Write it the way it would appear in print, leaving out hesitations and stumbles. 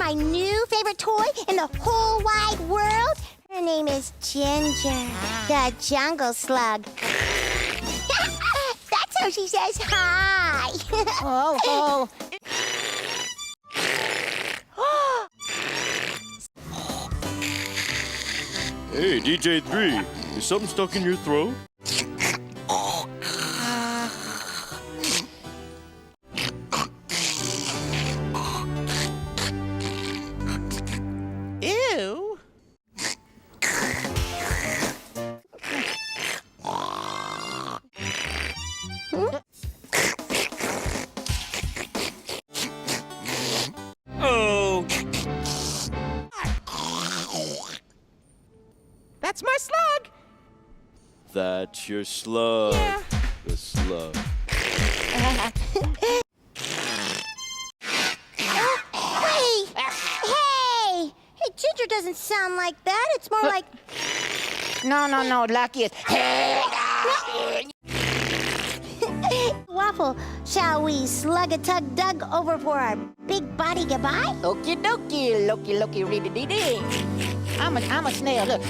my new favorite toy in the whole wide world? Her name is Ginger, the jungle slug. That's how she says hi. Oh. Hey, DJ3, is something stuck in your throat? Ew. Oh! That's my slug. That's your slug. Yeah. The slug. Hey, Ginger doesn't sound like that. It's more like... No, Lucky. Waffle, shall we slug-a-tug-dug over for our big body goodbye? Okie dokie, Loki, ready. I'm a snail, look.